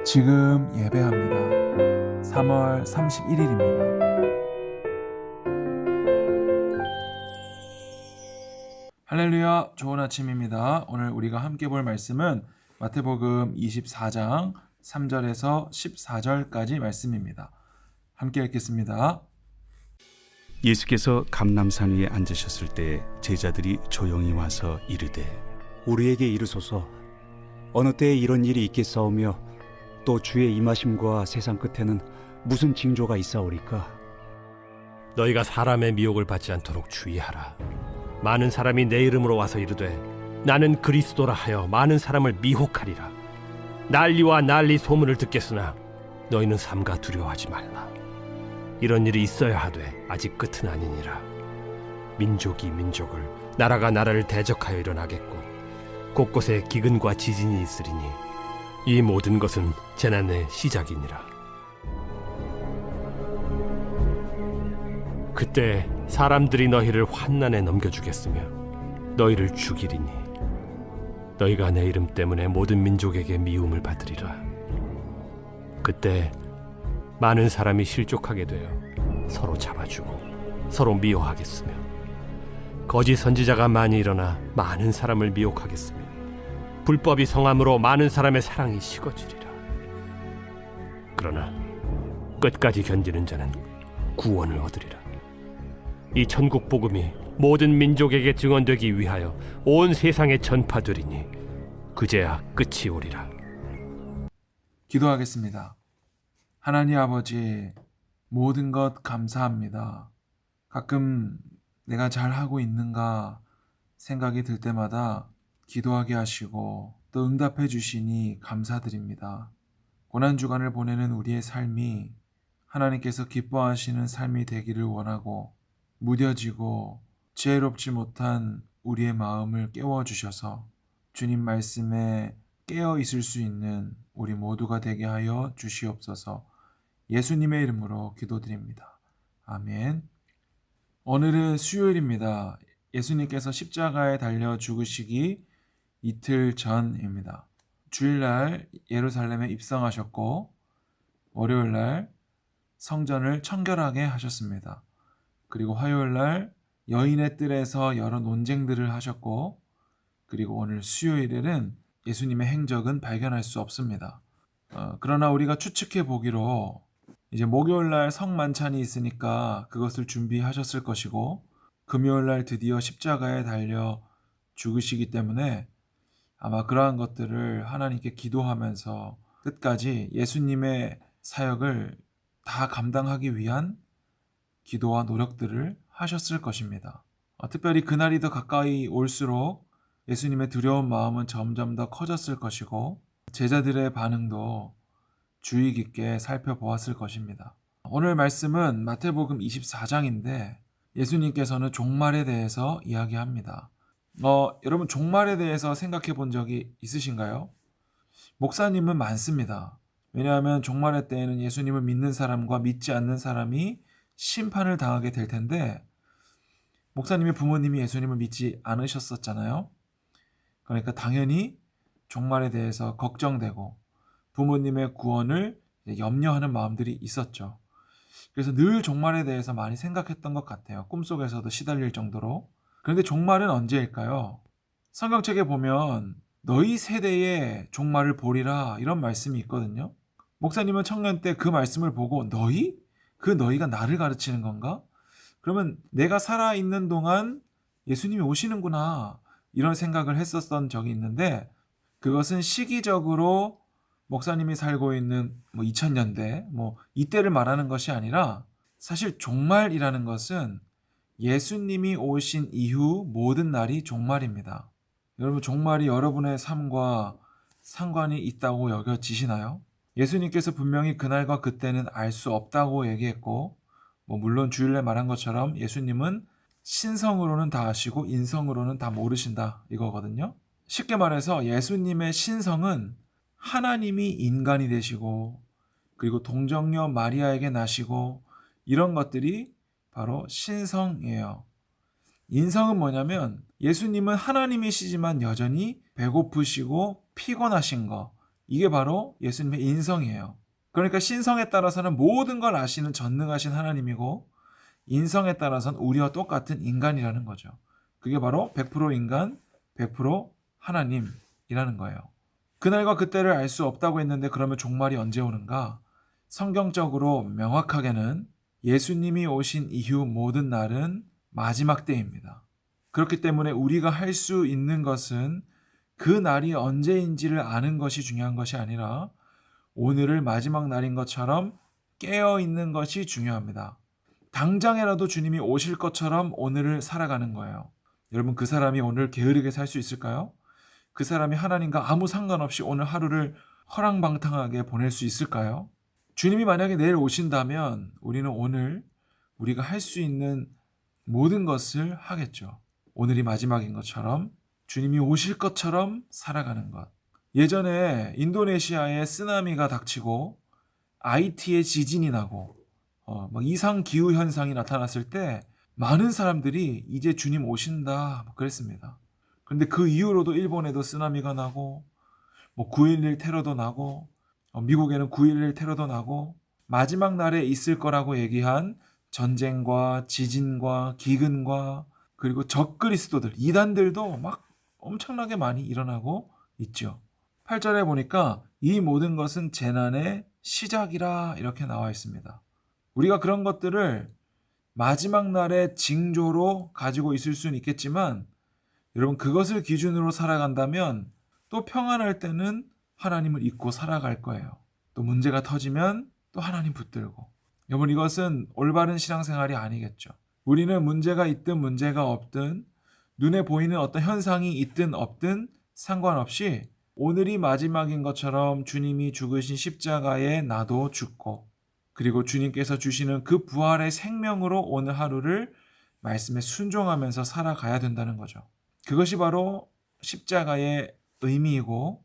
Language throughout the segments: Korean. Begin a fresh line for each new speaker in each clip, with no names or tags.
지금 예배합니다. 3월 31일입니다. 할렐루야, 좋은 아침입니다. 오늘 우리가 함께 볼 말씀은 마태복음 24장 3절에서 14절까지 말씀입니다. 함께 읽겠습니다.
예수께서 감람산 위에 앉으셨을 때 제자들이 조용히 와서 이르되
우리에게 이르소서 어느 때에 이런 일이 있겠사오며 또 주의 임하심과 세상 끝에는 무슨 징조가 있사오리까?
너희가 사람의 미혹을 받지 않도록 주의하라. 많은 사람이 내 이름으로 와서 이르되 나는 그리스도라 하여 많은 사람을 미혹하리라. 난리와 난리 소문을 듣겠으나 너희는 삼가 두려워하지 말라. 이런 일이 있어야 하되 아직 끝은 아니니라. 민족이 민족을, 나라가 나라를 대적하여 일어나겠고 곳곳에 기근과 지진이 있으리니 이 모든 것은 재난의 시작이니라. 그때 사람들이 너희를 환난에 넘겨주겠으며 너희를 죽이리니 너희가 내 이름 때문에 모든 민족에게 미움을 받으리라. 그때 많은 사람이 실족하게 되어 서로 잡아주고 서로 미워하겠으며 거짓 선지자가 많이 일어나 많은 사람을 미혹하겠으며 불법이 성함으로 많은 사람의 사랑이 식어지리라. 그러나 끝까지 견디는 자는 구원을 얻으리라. 이 천국 복음이 모든 민족에게 증언되기 위하여 온 세상에 전파되리니 그제야 끝이 오리라.
기도하겠습니다. 하나님 아버지, 모든 것 감사합니다. 가끔 내가 잘하고 있는가 생각이 들 때마다 기도하게 하시고 또 응답해 주시니 감사드립니다. 고난주간을 보내는 우리의 삶이 하나님께서 기뻐하시는 삶이 되기를 원하고 무뎌지고 지혜롭지 못한 우리의 마음을 깨워주셔서 주님 말씀에 깨어 있을 수 있는 우리 모두가 되게 하여 주시옵소서. 예수님의 이름으로 기도드립니다. 아멘. 오늘은 수요일입니다. 예수님께서 십자가에 달려 죽으시기 이틀 전입니다. 주일날 예루살렘에 입성하셨고 월요일날 성전을 청결하게 하셨습니다. 그리고 화요일날 여인의 뜰에서 여러 논쟁들을 하셨고 그리고 오늘 수요일에는 예수님의 행적은 발견할 수 없습니다. 그러나 우리가 추측해 보기로 이제 목요일날 성만찬이 있으니까 그것을 준비하셨을 것이고 금요일날 드디어 십자가에 달려 죽으시기 때문에 아마 그러한 것들을 하나님께 기도하면서 끝까지 예수님의 사역을 다 감당하기 위한 기도와 노력들을 하셨을 것입니다. 특별히 그날이 더 가까이 올수록 예수님의 두려운 마음은 점점 더 커졌을 것이고 제자들의 반응도 주의 깊게 살펴보았을 것입니다. 오늘 말씀은 마태복음 24장인데 예수님께서는 종말에 대해서 이야기합니다. 여러분 종말에 대해서 생각해 본 적이 있으신가요? 목사님은 많습니다. 왜냐하면 종말의 때에는 예수님을 믿는 사람과 믿지 않는 사람이 심판을 당하게 될 텐데 목사님의 부모님이 예수님을 믿지 않으셨었잖아요. 그러니까 당연히 종말에 대해서 걱정되고 부모님의 구원을 염려하는 마음들이 있었죠. 그래서 늘 종말에 대해서 많이 생각했던 것 같아요. 꿈속에서도 시달릴 정도로. 그런데 종말은 언제일까요? 성경책에 보면 너희 세대의 종말을 보리라 이런 말씀이 있거든요. 목사님은 청년 때 그 말씀을 보고 너희? 그 너희가 나를 가르치는 건가? 그러면 내가 살아있는 동안 예수님이 오시는구나 이런 생각을 했었던 적이 있는데 그것은 시기적으로 목사님이 살고 있는 2000년대 이때를 말하는 것이 아니라 사실 종말이라는 것은 예수님이 오신 이후 모든 날이 종말입니다. 여러분 종말이 여러분의 삶과 상관이 있다고 여겨지시나요? 예수님께서 분명히 그날과 그때는 알 수 없다고 얘기했고 물론 주일날 말한 것처럼 예수님은 신성으로는 다 아시고 인성으로는 다 모르신다 이거거든요. 쉽게 말해서 예수님의 신성은 하나님이 인간이 되시고 그리고 동정녀 마리아에게 나시고 이런 것들이 바로 신성이에요. 인성은 뭐냐면 예수님은 하나님이시지만 여전히 배고프시고 피곤하신 거 이게 바로 예수님의 인성이에요. 그러니까 신성에 따라서는 모든 걸 아시는 전능하신 하나님이고 인성에 따라서는 우리와 똑같은 인간이라는 거죠. 그게 바로 100% 인간, 100% 하나님이라는 거예요. 그날과 그때를 알 수 없다고 했는데 그러면 종말이 언제 오는가? 성경적으로 명확하게는 예수님이 오신 이후 모든 날은 마지막 때입니다. 그렇기 때문에 우리가 할 수 있는 것은 그 날이 언제인지를 아는 것이 중요한 것이 아니라 오늘을 마지막 날인 것처럼 깨어 있는 것이 중요합니다. 당장이라도 주님이 오실 것처럼 오늘을 살아가는 거예요. 여러분, 그 사람이 오늘 게으르게 살 수 있을까요? 그 사람이 하나님과 아무 상관없이 오늘 하루를 허랑방탕하게 보낼 수 있을까요? 주님이 만약에 내일 오신다면 우리는 오늘 우리가 할 수 있는 모든 것을 하겠죠. 오늘이 마지막인 것처럼 주님이 오실 것처럼 살아가는 것. 예전에 인도네시아에 쓰나미가 닥치고 아이티에 지진이 나고 막 이상 기후 현상이 나타났을 때 많은 사람들이 이제 주님 오신다 그랬습니다. 그런데 그 이후로도 일본에도 쓰나미가 나고 9.11 테러도 나고 미국에는 9.11 테러도 나고 마지막 날에 있을 거라고 얘기한 전쟁과 지진과 기근과 그리고 적그리스도들, 이단들도 막 엄청나게 많이 일어나고 있죠. 8절에 보니까 이 모든 것은 재난의 시작이라 이렇게 나와 있습니다. 우리가 그런 것들을 마지막 날의 징조로 가지고 있을 수는 있겠지만 여러분, 그것을 기준으로 살아간다면 또 평안할 때는 하나님을 잊고 살아갈 거예요. 또 문제가 터지면 또 하나님 붙들고. 여러분, 이것은 올바른 신앙생활이 아니겠죠. 우리는 문제가 있든 문제가 없든 눈에 보이는 어떤 현상이 있든 없든 상관없이 오늘이 마지막인 것처럼 주님이 죽으신 십자가에 나도 죽고 그리고 주님께서 주시는 그 부활의 생명으로 오늘 하루를 말씀에 순종하면서 살아가야 된다는 거죠. 그것이 바로 십자가의 의미이고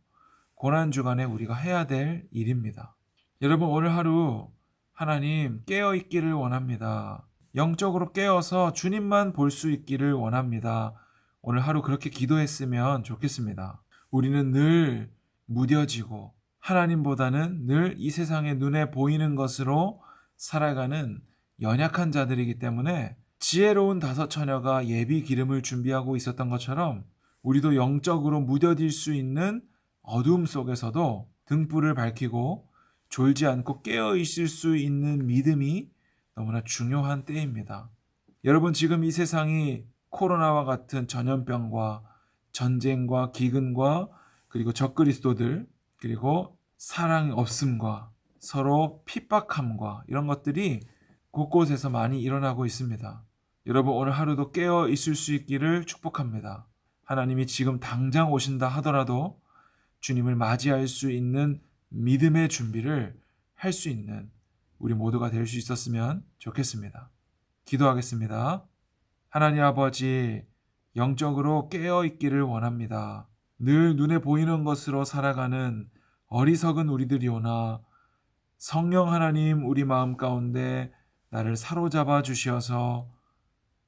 고난주간에 우리가 해야 될 일입니다. 여러분, 오늘 하루 하나님 깨어있기를 원합니다. 영적으로 깨어서 주님만 볼 수 있기를 원합니다. 오늘 하루 그렇게 기도했으면 좋겠습니다. 우리는 늘 무뎌지고 하나님보다는 늘 이 세상의 눈에 보이는 것으로 살아가는 연약한 자들이기 때문에 지혜로운 다섯 처녀가 예비 기름을 준비하고 있었던 것처럼 우리도 영적으로 무뎌질 수 있는 어두움 속에서도 등불을 밝히고 졸지 않고 깨어 있을 수 있는 믿음이 너무나 중요한 때입니다. 여러분, 지금 이 세상이 코로나와 같은 전염병과 전쟁과 기근과 그리고 적그리스도들 그리고 사랑의 없음과 서로 핍박함과 이런 것들이 곳곳에서 많이 일어나고 있습니다. 여러분, 오늘 하루도 깨어 있을 수 있기를 축복합니다. 하나님이 지금 당장 오신다 하더라도 주님을 맞이할 수 있는 믿음의 준비를 할 수 있는 우리 모두가 될 수 있었으면 좋겠습니다. 기도하겠습니다. 하나님 아버지, 영적으로 깨어 있기를 원합니다. 늘 눈에 보이는 것으로 살아가는 어리석은 우리들이오나 성령 하나님, 우리 마음 가운데 나를 사로잡아 주시어서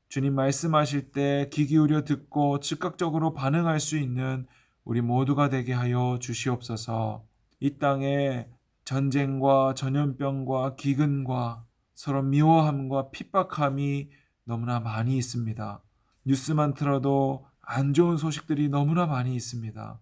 주님 말씀하실 때 귀 기울여 듣고 즉각적으로 반응할 수 있는 우리 모두가 되게 하여 주시옵소서. 이 땅에 전쟁과 전염병과 기근과 서로 미워함과 핍박함이 너무나 많이 있습니다. 뉴스만 틀어도 안 좋은 소식들이 너무나 많이 있습니다.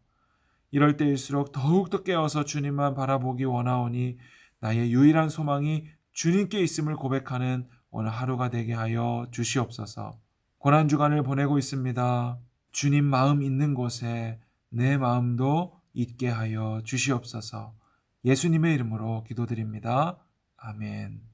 이럴 때일수록 더욱더 깨어서 주님만 바라보기 원하오니 나의 유일한 소망이 주님께 있음을 고백하는 오늘 하루가 되게 하여 주시옵소서. 고난주간을 보내고 있습니다. 주님 마음 있는 곳에 내 마음도 있게 하여 주시옵소서. 예수님의 이름으로 기도드립니다. 아멘.